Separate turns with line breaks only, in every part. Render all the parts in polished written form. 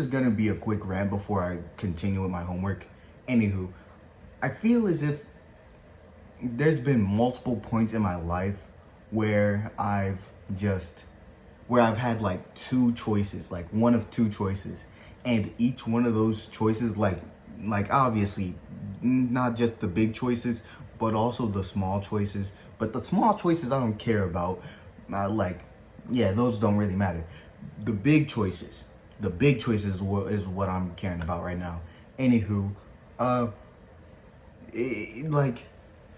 This is gonna be a quick rant before I continue with my homework. Anywho, I feel as if there's been multiple points in my life where where I've had like two choices, like one of two choices, and each one of those choices, like obviously not just the big choices, but also the small choices. But the small choices I don't care about. Yeah, those don't really matter. The big choices, is what I'm caring about right now. Anywho, uh, like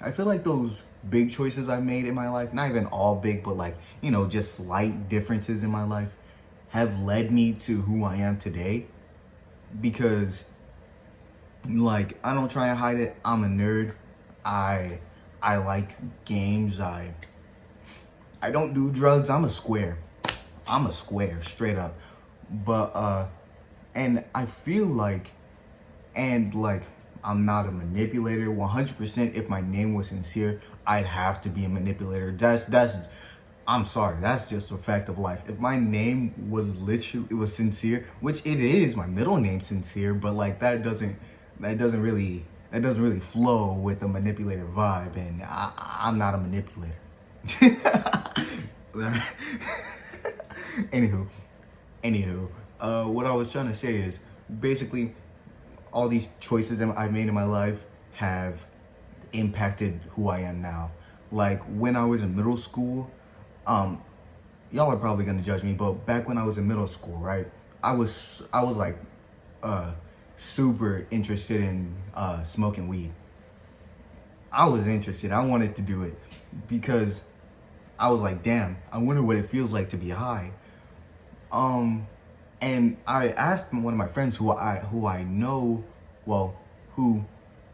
I feel like those big choices I made in my life, not even all big, but like, just slight differences in my life, have led me to who I am today. Because like I don't try and hide it. I'm a nerd. I I like games. I don't do drugs. I'm a square. I'm a square, straight up. But and I feel like I'm not a manipulator 100%. If my name was sincere, I'd have to be a manipulator. That's I'm sorry, that's just a fact of life. If my name was literally, it was sincere, which it is, my middle name sincere, but like that doesn't really flow with the manipulator vibe, and I'm not a manipulator. anywho anywho, what I was trying to say is basically all these choices that I've made in my life have impacted who I am now. Like when I was in middle school, um, y'all are probably gonna judge me, but back when I was in middle school, right, I was like uh super interested in smoking weed. I was interested. I wanted to do it because I was like, damn, I wonder what it feels like to be high. Um, and I asked one of my friends who I know, well, who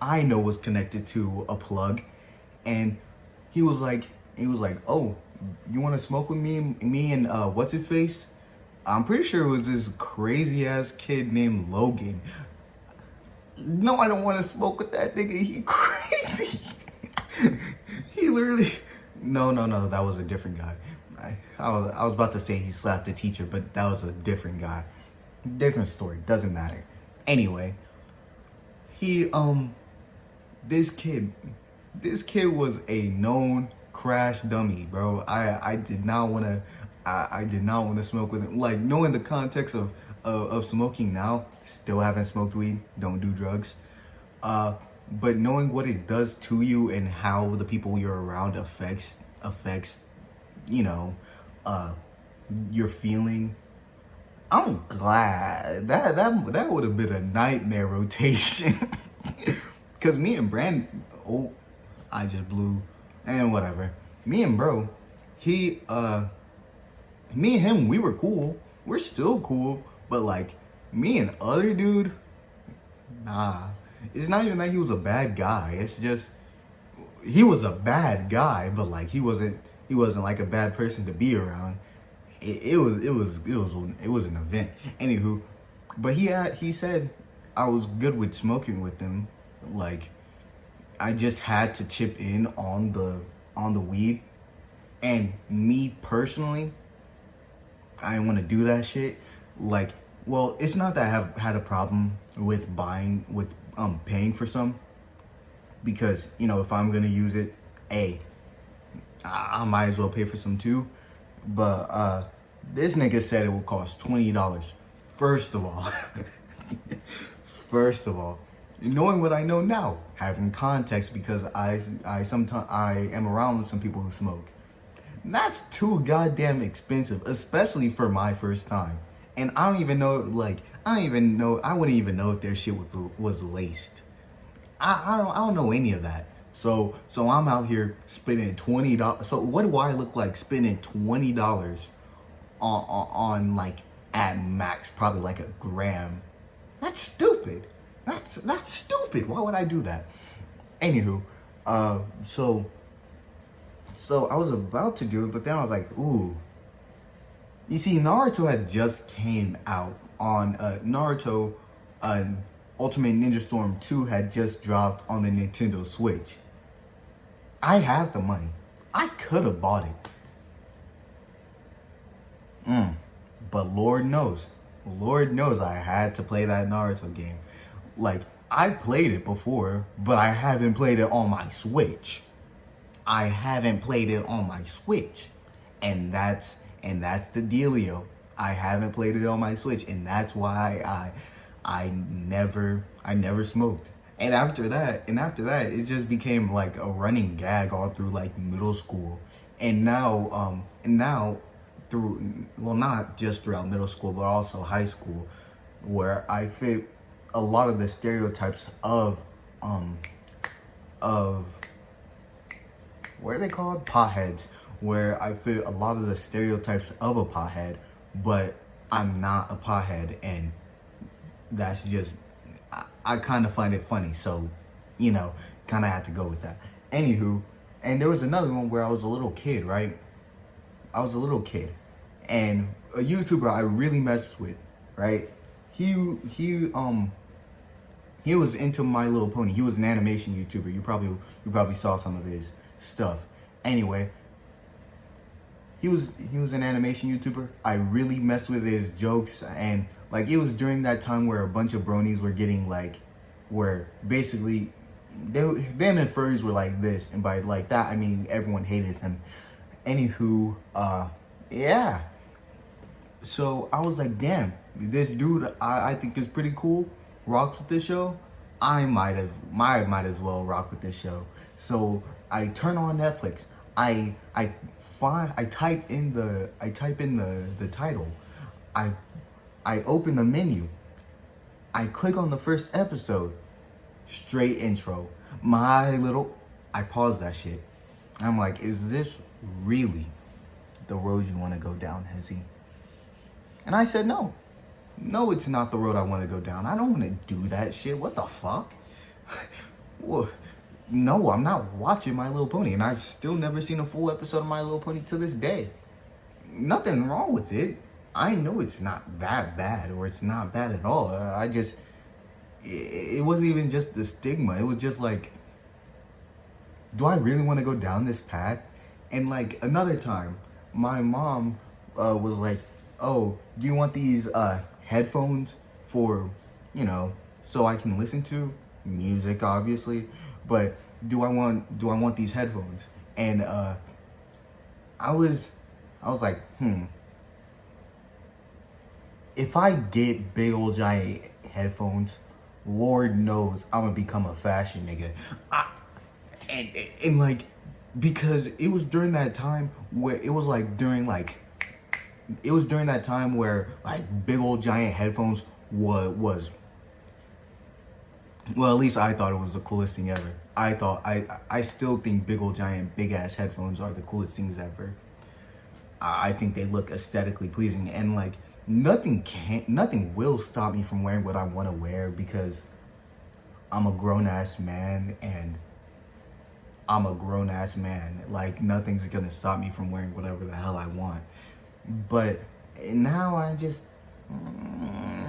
I know was connected to a plug, and he was like, oh, you want to smoke with me and what's his face? I'm pretty sure it was this crazy ass kid named Logan. No, I don't want to smoke with that nigga. He crazy. He literally. No. That was a different guy. I was about to say he slapped the teacher, but that was a different guy. Different story. Doesn't matter. Anyway, he this kid, this kid was a known crash dummy, bro. I did not want to. I did not want to smoke with him. Like knowing the context of smoking now, still haven't smoked weed, don't do drugs. But knowing what it does to you and how the people you're around affects, you know, uh, your feeling. I'm glad that would have been a nightmare rotation. Cause me and Brandon, oh, I just blew, and whatever. Me and bro, he me and him, we were cool. We're still cool, but like me and other dude, nah. It's not even that he was a bad guy. It's just he was a bad guy, but like he wasn't like a bad person to be around. It was an event. Anywho, but he said I was good with smoking with them. Like I just had to chip in on the weed, and me personally, I didn't want to do that shit. Like, well, it's not that I have had a problem with paying for some, because if I'm gonna use it, I might as well pay for some too. But this nigga said it would cost $20. First of all, first of all, knowing what I know now, having context, because I sometimes I am around some people who smoke. That's too goddamn expensive, especially for my first time. And I don't even know, I wouldn't even know if their shit was laced. I don't know any of that. So I'm out here spending $20. So what do I look like spending $20 on like at max probably like a gram? That's stupid. That's stupid. Why would I do that? Anywho, so I was about to do it, but then I was like, ooh. You see, Naruto had just came out on Naruto. Ultimate Ninja Storm 2 had just dropped on the Nintendo Switch. I had the money. I could have bought it. But Lord knows, Lord knows I had to play that Naruto game. Like, I played it before, but I haven't played it on my Switch. I haven't played it on my Switch. And that's the dealio. I haven't played it on my Switch, and that's why I never smoked. And after that, it just became like a running gag all through like middle school. And now through, well, not just throughout middle school, but also high school, where I fit a lot of the stereotypes of what are they called? Potheads. Where I fit a lot of the stereotypes of a pothead, but I'm not a pothead, and that's just, I kind of find it funny, so, kind of had to go with that. Anywho, and there was another one where I was a little kid, right? I was a little kid, and a YouTuber I really messed with, right? He was into My Little Pony. He was an animation YouTuber. You probably saw some of his stuff. Anyway, he was an animation YouTuber. I really messed with his jokes, and like, it was during that time where a bunch of bronies were getting like, where basically them and furries were like this, and by like that I mean everyone hated him. Anywho, yeah. So I was like, damn, this dude I think is pretty cool, rocks with this show. I might as well rock with this show. So I turn on Netflix. I type in the title. I open the menu. I click on the first episode. Straight intro. I pause that shit. I'm like, is this really the road you want to go down, Hezzy? And I said no. No, it's not the road I want to go down. I don't want to do that shit. What the fuck? Well, no, I'm not watching My Little Pony, and I've still never seen a full episode of My Little Pony to this day. Nothing wrong with it. I know it's not that bad, or it's not bad at all. It wasn't even just the stigma. It was just like, do I really want to go down this path? And like, another time, my mom was like, oh, do you want these headphones for, so I can listen to music, obviously, but do I want these headphones? And I was like, if I get big old giant headphones, Lord knows I'm gonna become a fashion nigga. And like, because it was during that time where like big old giant headphones was, well, at least I thought it was the coolest thing ever. I still think big old giant big ass headphones are the coolest things ever. I think they look aesthetically pleasing, and like, nothing will stop me from wearing what I want to wear, because I'm a grown ass man, Like, nothing's gonna stop me from wearing whatever the hell I want. But now I just,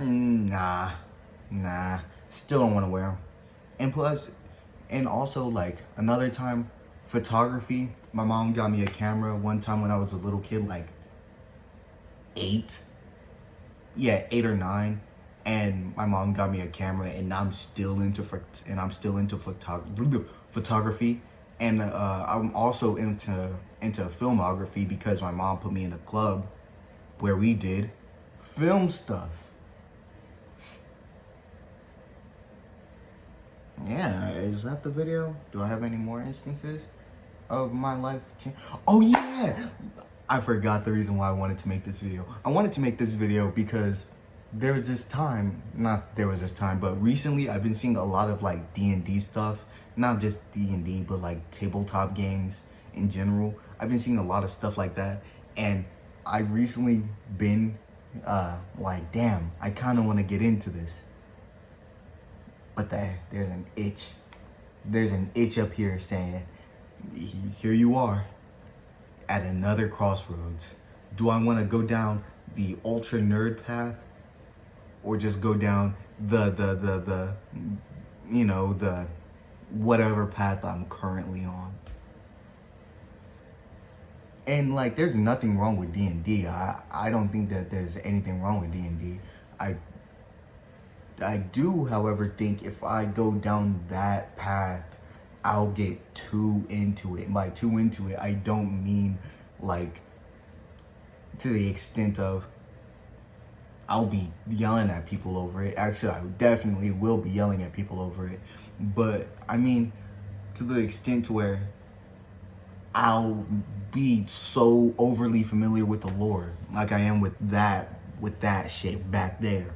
nah, still don't want to wear them. And plus, and also, like, another time, photography. My mom got me a camera one time when I was a little kid, like 8 or 9, and my mom got me a camera, and I'm still into photography, and I'm also into filmography, because my mom put me in a club where we did film stuff. Yeah, is that the video? Do I have any more instances of my life change? Oh yeah! I forgot the reason why I wanted to make this video. I wanted to make this video because but recently I've been seeing a lot of like D&D stuff. Not just D&D, but like tabletop games in general. I've been seeing a lot of stuff like that. And I've recently been like, damn, I kind of want to get into this. But there's an itch. There's an itch up here saying, here you are at another crossroads. Do I want to go down the ultra nerd path, or just go down the whatever path I'm currently on? And like, there's nothing wrong with D&D. I don't think that there's anything wrong with D&D. I do, however, think if I go down that path, I'll get too into it. And by too into it, I don't mean like to the extent of I'll be yelling at people over it. Actually, I definitely will be yelling at people over it. But I mean, to the extent to where I'll be so overly familiar with the Lord, like I am with that shit back there.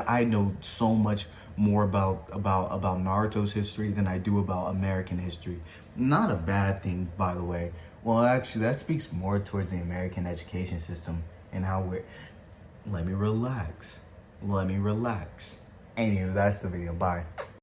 I know so much more about Naruto's history than I do about American history. Not a bad thing, by the way. Well, actually, that speaks more towards the American education system and how we're. Let me relax. Anyway, that's the video. Bye.